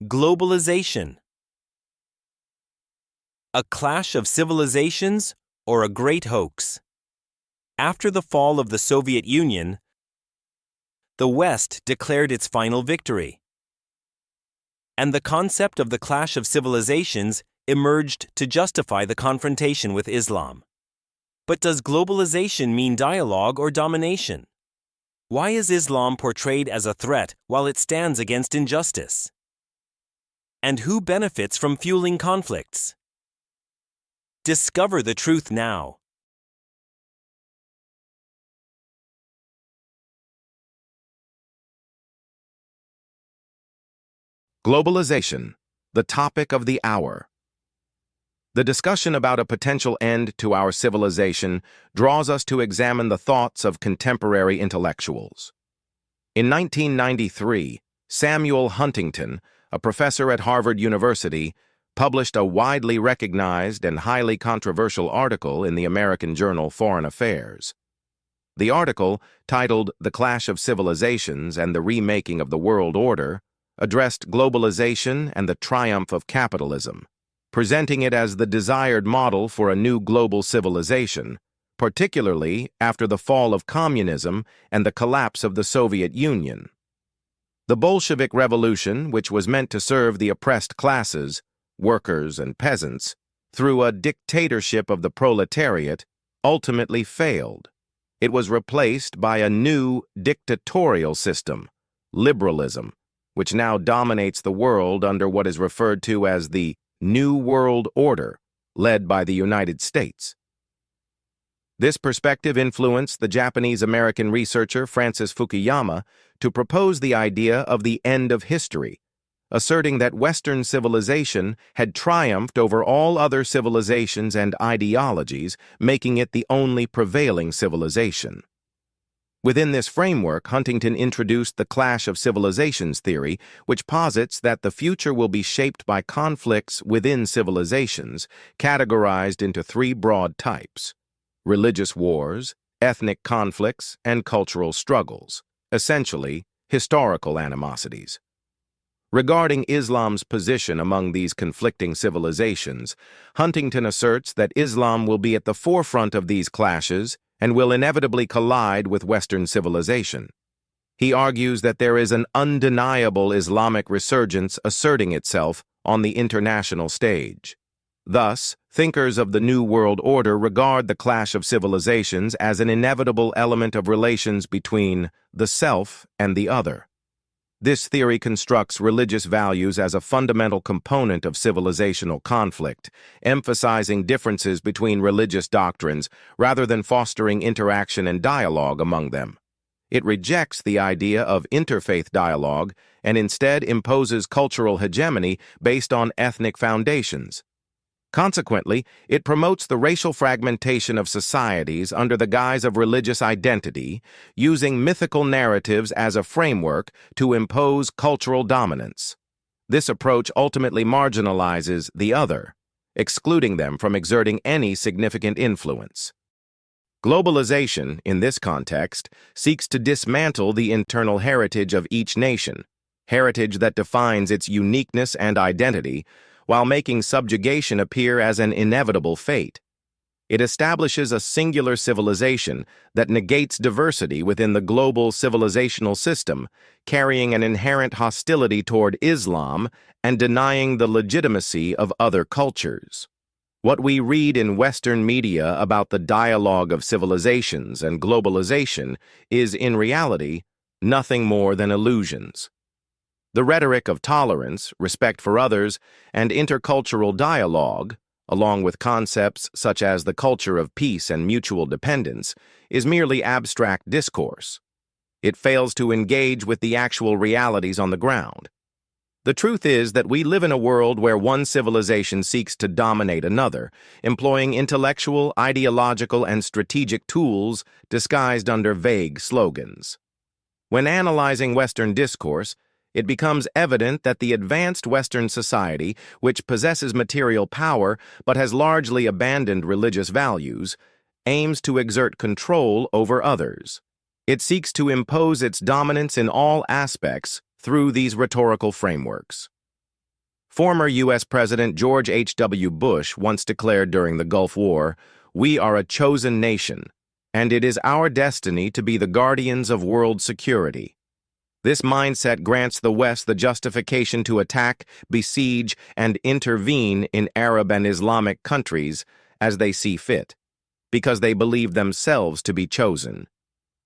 Globalization. A clash of civilizations or a great hoax? After the fall of the Soviet Union, the West declared its final victory. And the concept of the clash of civilizations emerged to justify the confrontation with Islam. But does globalization mean dialogue or domination? Why is Islam portrayed as a threat while it stands against injustice? And who benefits from fueling conflicts? Discover the truth now. Globalization, the topic of the hour. The discussion about a potential end to our civilization draws us to examine the thoughts of contemporary intellectuals. In 1993, Samuel Huntington, a professor at Harvard University, published a widely recognized and highly controversial article in the American journal Foreign Affairs. The article, titled "The Clash of Civilizations and the Remaking of the World Order," addressed globalization and the triumph of capitalism, presenting it as the desired model for a new global civilization, particularly after the fall of communism and the collapse of the Soviet Union. The Bolshevik Revolution, which was meant to serve the oppressed classes, workers and peasants, through a dictatorship of the proletariat, ultimately failed. It was replaced by a new dictatorial system, liberalism, which now dominates the world under what is referred to as the New World Order, led by the United States. This perspective influenced the Japanese-American researcher Francis Fukuyama to propose the idea of the end of history, asserting that Western civilization had triumphed over all other civilizations and ideologies, making it the only prevailing civilization. Within this framework, Huntington introduced the clash of civilizations theory, which posits that the future will be shaped by conflicts within civilizations, categorized into three broad types: religious wars, ethnic conflicts, and cultural struggles, essentially historical animosities. Regarding Islam's position among these conflicting civilizations, Huntington asserts that Islam will be at the forefront of these clashes and will inevitably collide with Western civilization. He argues that there is an undeniable Islamic resurgence asserting itself on the international stage. Thus, thinkers of the New World Order regard the clash of civilizations as an inevitable element of relations between the self and the other. This theory constructs religious values as a fundamental component of civilizational conflict, emphasizing differences between religious doctrines rather than fostering interaction and dialogue among them. It rejects the idea of interfaith dialogue and instead imposes cultural hegemony based on ethnic foundations. Consequently, it promotes the racial fragmentation of societies under the guise of religious identity, using mythical narratives as a framework to impose cultural dominance. This approach ultimately marginalizes the other, excluding them from exerting any significant influence. Globalization, in this context, seeks to dismantle the internal heritage of each nation, heritage that defines its uniqueness and identity, while making subjugation appear as an inevitable fate. It establishes a singular civilization that negates diversity within the global civilizational system, carrying an inherent hostility toward Islam and denying the legitimacy of other cultures. What we read in Western media about the dialogue of civilizations and globalization is, in reality, nothing more than illusions. The rhetoric of tolerance, respect for others, and intercultural dialogue, along with concepts such as the culture of peace and mutual dependence, is merely abstract discourse. It fails to engage with the actual realities on the ground. The truth is that we live in a world where one civilization seeks to dominate another, employing intellectual, ideological, and strategic tools disguised under vague slogans. When analyzing Western discourse, it becomes evident that the advanced Western society, which possesses material power but has largely abandoned religious values, aims to exert control over others. It seeks to impose its dominance in all aspects through these rhetorical frameworks. Former U.S. President George H.W. Bush once declared during the Gulf War, "We are a chosen nation, and it is our destiny to be the guardians of world security." This mindset grants the West the justification to attack, besiege, and intervene in Arab and Islamic countries as they see fit, because they believe themselves to be chosen.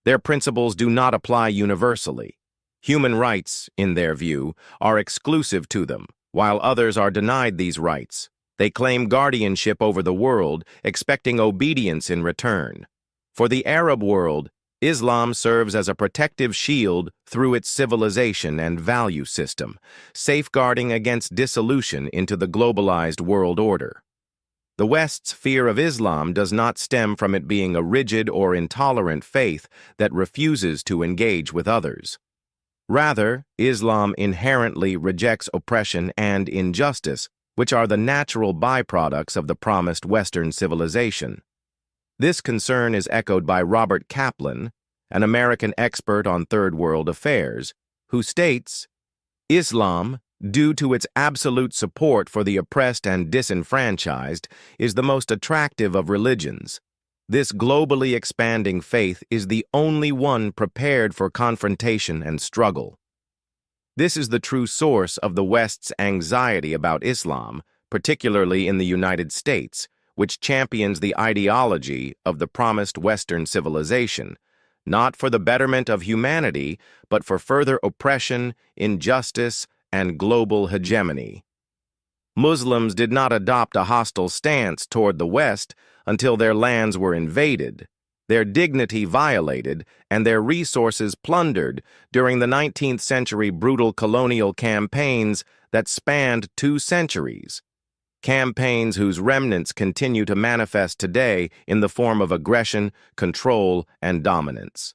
Their principles do not apply universally. Human rights, in their view, are exclusive to them, while others are denied these rights. They claim guardianship over the world, expecting obedience in return. For the Arab world, Islam serves as a protective shield through its civilization and value system, safeguarding against dissolution into the globalized world order. The West's fear of Islam does not stem from it being a rigid or intolerant faith that refuses to engage with others. Rather, Islam inherently rejects oppression and injustice, which are the natural byproducts of the promised Western civilization. This concern is echoed by Robert Kaplan, an American expert on Third World affairs, who states, "Islam, due to its absolute support for the oppressed and disenfranchised, is the most attractive of religions. This globally expanding faith is the only one prepared for confrontation and struggle." This is the true source of the West's anxiety about Islam, particularly in the United States, which champions the ideology of the promised Western civilization, not for the betterment of humanity, but for further oppression, injustice, and global hegemony. Muslims did not adopt a hostile stance toward the West until their lands were invaded, their dignity violated, and their resources plundered during the 19th century brutal colonial campaigns that spanned 2 centuries. Campaigns whose remnants continue to manifest today in the form of aggression, control, and dominance.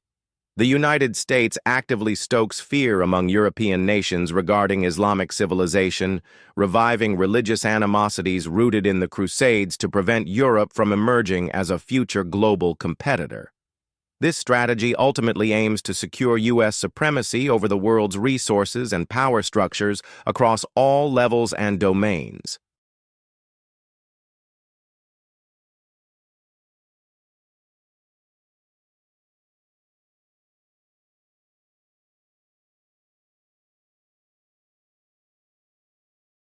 The United States actively stokes fear among European nations regarding Islamic civilization, reviving religious animosities rooted in the Crusades to prevent Europe from emerging as a future global competitor. This strategy ultimately aims to secure U.S. supremacy over the world's resources and power structures across all levels and domains.